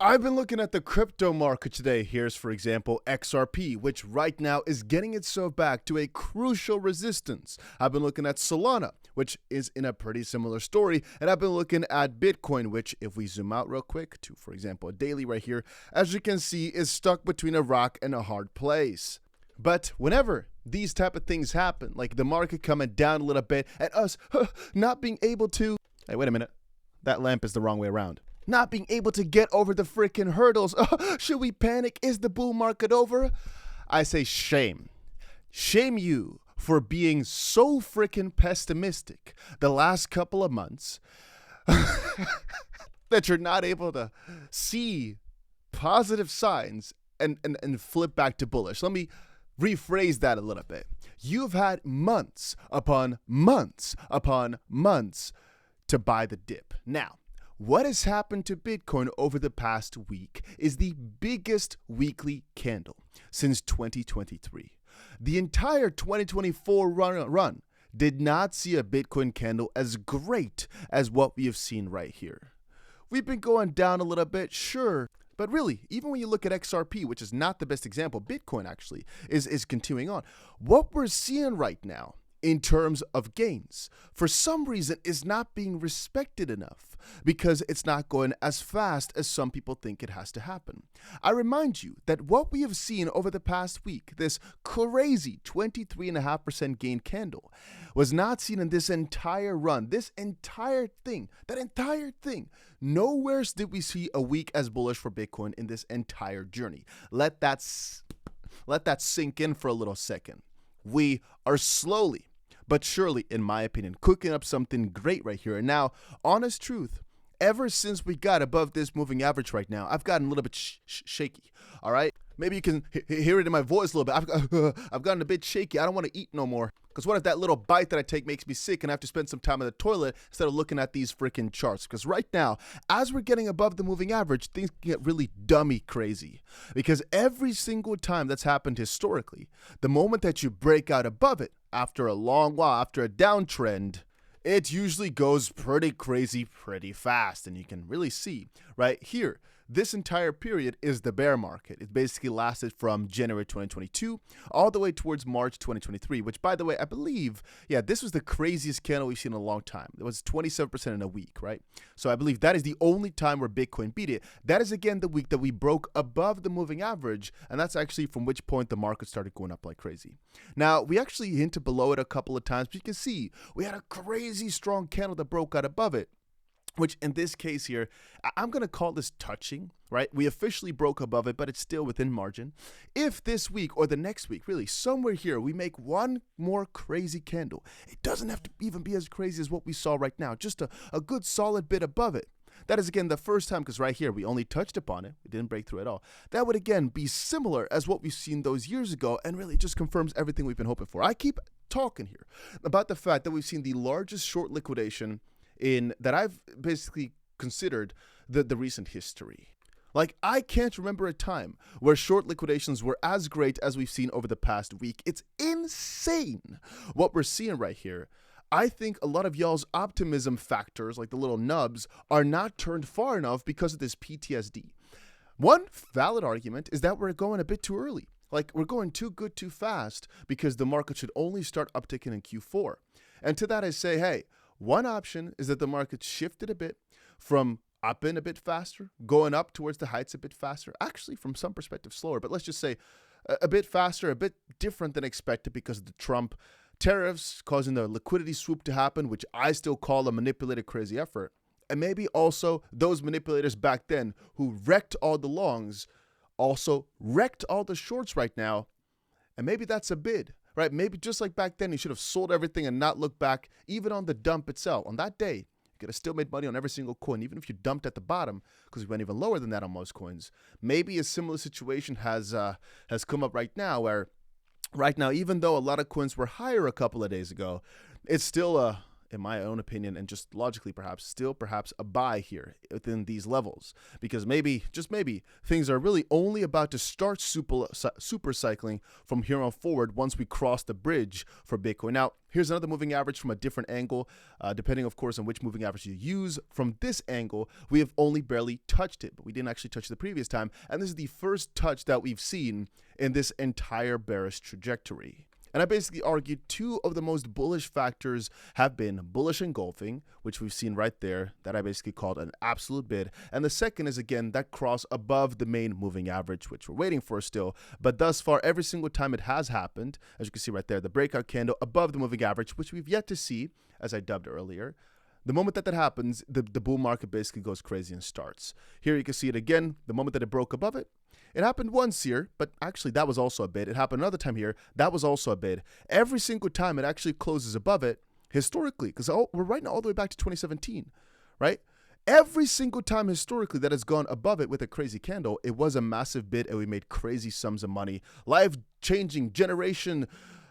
I've been looking at the crypto market today. Here's, for example, XRP, which right now is getting itself back to a crucial resistance. I've been looking at Solana, which is in a pretty similar story. And I've been looking at Bitcoin, which if we zoom out real quick to, for example, a daily right here, as you can see, is stuck between a rock and a hard place. But whenever these type of things happen, like the market coming down a little bit and us not being able to, hey, wait a minute, that lamp is the wrong way around. Not being able to get over the freaking hurdles. Should we panic? Is the bull market over? I say shame. Shame you for being so freaking pessimistic the last couple of months that you're not able to see positive signs and flip back to bullish. Let me rephrase that a little bit. You've had months upon months upon months to buy the dip. Now, what has happened to Bitcoin over the past week is the biggest weekly candle since 2023. The entire 2024 run did not see a Bitcoin candle as great as what we have seen right here. We've been going down a little bit, sure, but really, even when you look at XRP, which is not the best example, Bitcoin actually is continuing on. What we're seeing right now in terms of gains, for some reason, is not being respected enough because it's not going as fast as some people think it has to happen. I remind you that what we have seen over the past week, this crazy 23.5% gain candle, was not seen in this entire run, this entire thing, that entire thing. Nowhere did we see a week as bullish for Bitcoin in this entire journey. Let that sink in for a little second. We are slowly but surely, in my opinion, cooking up something great right here. And now, honest truth, ever since we got above this moving average right now, I've gotten a little bit shaky, all right? Maybe you can hear it in my voice a little bit. I've gotten a bit shaky. I don't want to eat no more. Because what if that little bite that I take makes me sick and I have to spend some time in the toilet instead of looking at these freaking charts? Because right now, as we're getting above the moving average, things can get really dummy crazy. Because every single time that's happened historically, the moment that you break out above it, after a long while, after a downtrend, it usually goes pretty crazy pretty fast. And you can really see right here, this entire period is the bear market. It basically lasted from January 2022 all the way towards March 2023, which, by the way, I believe, yeah, this was the craziest candle we've seen in a long time. It was 27% in a week, right? So I believe that is the only time where Bitcoin beat it. That is, again, the week that we broke above the moving average, and that's actually from which point the market started going up like crazy. Now, we actually hinted below it a couple of times, but you can see we had a crazy strong candle that broke out above it, which in this case here, I'm going to call this touching, right? We officially broke above it, but it's still within margin. If this week or the next week, really somewhere here, we make one more crazy candle, it doesn't have to even be as crazy as what we saw right now, just a good solid bit above it. That is, again, the first time, because right here, we only touched upon it. We didn't break through at all. That would, again, be similar as what we've seen those years ago and really just confirms everything we've been hoping for. I keep talking here about the fact that we've seen the largest short liquidation in that I've basically considered the recent history. Like, I can't remember a time where short liquidations were as great as we've seen over the past week. It's insane what we're seeing right here. I think a lot of y'all's optimism factors, like the little nubs, are not turned far enough because of this PTSD. One valid argument is that we're going a bit too early. Like, we're going too good too fast because the market should only start upticking in Q4. And to that I say, hey, one option is that the market shifted a bit from up in a bit faster, going up towards the heights a bit faster, actually from some perspective slower, but let's just say a bit faster, a bit different than expected because of the Trump tariffs causing the liquidity swoop to happen, which I still call a manipulated crazy effort. And maybe also those manipulators back then who wrecked all the longs also wrecked all the shorts right now. And maybe that's a bid. Right? Maybe just like back then, you should have sold everything and not looked back, even on the dump itself. On that day, you could have still made money on every single coin, even if you dumped at the bottom, because we went even lower than that on most coins. Maybe a similar situation has come up right now, where right now, even though a lot of coins were higher a couple of days ago, it's still in my own opinion, and just logically perhaps, still perhaps a buy here within these levels, because maybe, just maybe, things are really only about to start super cycling from here on forward once we cross the bridge for Bitcoin. Now, here's another moving average from a different angle, depending, of course, on which moving average you use. From this angle, we have only barely touched it, but we didn't actually touch it the previous time, and this is the first touch that we've seen in this entire bearish trajectory. And I basically argued two of the most bullish factors have been bullish engulfing, which we've seen right there, that I basically called an absolute bid. And the second is, again, that cross above the main moving average, which we're waiting for still. But thus far, every single time it has happened, as you can see right there, the breakout candle above the moving average, which we've yet to see, as I dubbed earlier. The moment that happens, the bull market basically goes crazy and starts. Here you can see it again, the moment that it broke above it. It happened once here, but actually that was also a bid. It happened another time here. That was also a bid. Every single time it actually closes above it, historically, because we're right now all the way back to 2017, right? Every single time historically that has gone above it with a crazy candle, it was a massive bid and we made crazy sums of money. Life-changing generation,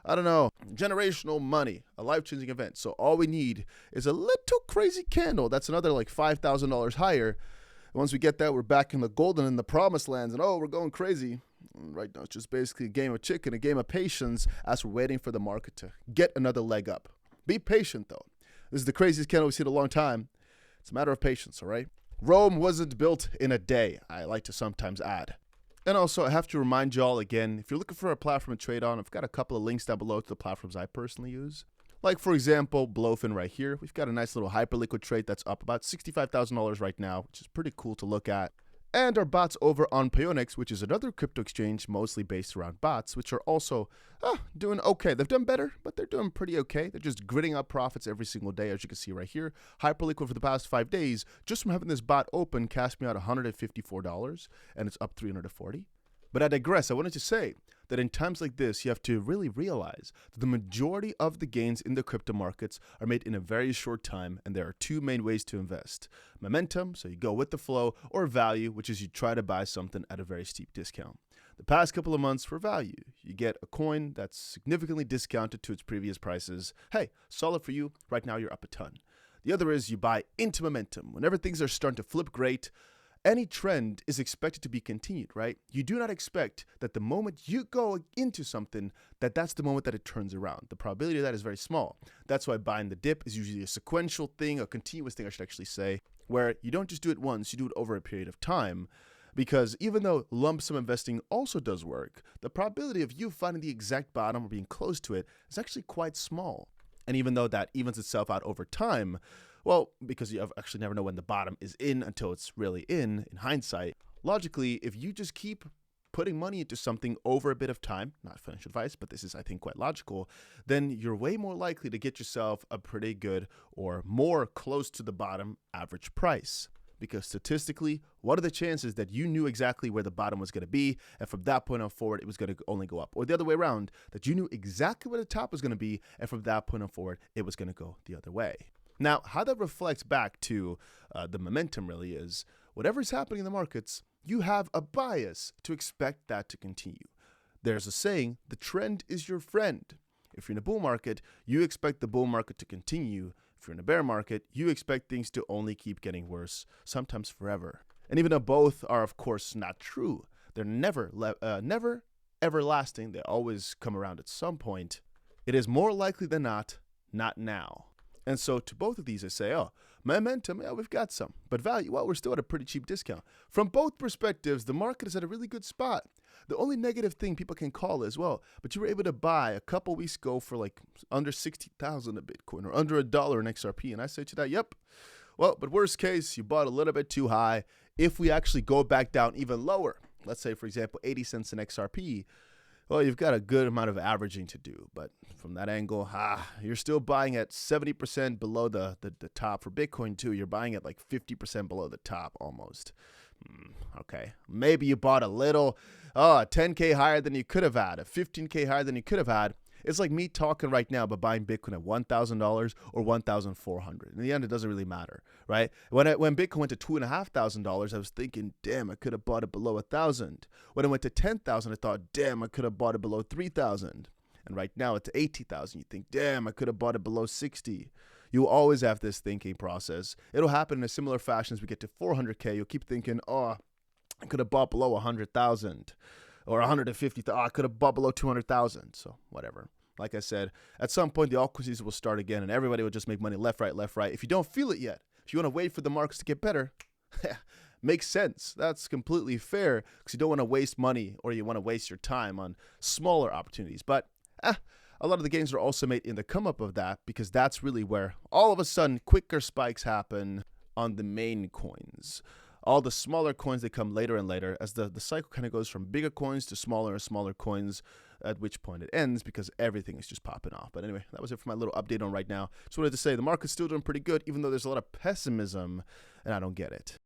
I don't know, generational money, a life-changing event. So all we need is a little crazy candle. That's another like $5,000 higher. Once we get that, we're back in the golden and the promised lands, and oh, we're going crazy. Right now, it's just basically a game of chicken, a game of patience as we're waiting for the market to get another leg up. Be patient, though. This is the craziest candle we've seen in a long time. It's a matter of patience, all right? Rome wasn't built in a day, I like to sometimes add. And also, I have to remind y'all again, if you're looking for a platform to trade on, I've got a couple of links down below to the platforms I personally use. Like, for example, Blowfin right here. We've got a nice little hyperliquid trade that's up about $65,000 right now, which is pretty cool to look at. And our bots over on Payonix, which is another crypto exchange mostly based around bots, which are also doing okay. They've done better, but they're doing pretty okay. They're just gritting up profits every single day, as you can see right here. Hyperliquid for the past 5 days, just from having this bot open, cashed me out $154, and it's up $340. But I digress. I wanted to say that in times like this, you have to really realize that the majority of the gains in the crypto markets are made in a very short time, and there are two main ways to invest. Momentum, so you go with the flow, or value, which is you try to buy something at a very steep discount. The past couple of months for value, you get a coin that's significantly discounted to its previous prices. Hey, solid for you. Right now, you're up a ton. The other is you buy into momentum. Whenever things are starting to flip great, any trend is expected to be continued, right? You do not expect that the moment you go into something, that's the moment that it turns around. The probability of that is very small. That's why buying the dip is usually a sequential thing, a continuous thing, I should actually say, where you don't just do it once, you do it over a period of time. Because even though lump sum investing also does work, the probability of you finding the exact bottom or being close to it is actually quite small. And even though that evens itself out over time, well, because you actually never know when the bottom is in until it's really in hindsight, logically, if you just keep putting money into something over a bit of time, not financial advice, but this is, I think, quite logical, then you're way more likely to get yourself a pretty good or more close to the bottom average price. Because statistically, what are the chances that you knew exactly where the bottom was going to be, and from that point on forward, it was going to only go up? Or the other way around, that you knew exactly where the top was going to be, and from that point on forward, it was going to go the other way. Now, how that reflects back to the momentum really is, whatever's happening in the markets, you have a bias to expect that to continue. There's a saying, the trend is your friend. If you're in a bull market, you expect the bull market to continue. If you're in a bear market, you expect things to only keep getting worse, sometimes forever. And even though both are, of course, not true, they're never everlasting. They always come around at some point. It is more likely than not now. And so to both of these, I say, oh, momentum, yeah, we've got some. But value, well, we're still at a pretty cheap discount. From both perspectives, the market is at a really good spot. The only negative thing people can call is, well, but you were able to buy a couple weeks ago for like under 60,000 a Bitcoin or under $1 in XRP. And I say to that, yep. Well, but worst case, you bought a little bit too high. If we actually go back down even lower, let's say, for example, 80 cents in XRP, well, you've got a good amount of averaging to do. But from that angle, you're still buying at 70% below the top. For Bitcoin, too, you're buying at like 50% below the top almost. Okay, maybe you bought a little, 10K higher than you could have had, a 15K higher than you could have had. It's like me talking right now about buying Bitcoin at $1,000 or $1,400. In the end, it doesn't really matter, right? When Bitcoin went to $2,500, I was thinking, damn, I could have bought it below 1,000. When it went to 10,000, I thought, damn, I could have bought it below 3,000. And right now it's 80,000. You think, damn, I could have bought it below 60. You always have this thinking process. It'll happen in a similar fashion as we get to 400K. You'll keep thinking, oh, I could have bought below 100,000 or 150,000. Oh, I could have bought below 200,000. So whatever. Like I said, at some point, the altcoin season will start again and everybody will just make money left, right, left, right. If you don't feel it yet, if you want to wait for the markets to get better, makes sense. That's completely fair because you don't want to waste money or you want to waste your time on smaller opportunities. But a lot of the gains are also made in the come up of that because that's really where all of a sudden quicker spikes happen on the main coins. All the smaller coins, they come later and later as the cycle kind of goes from bigger coins to smaller and smaller coins, at which point it ends because everything is just popping off. But anyway, that was it for my little update on right now. Just wanted to say the market's still doing pretty good, even though there's a lot of pessimism, and I don't get it.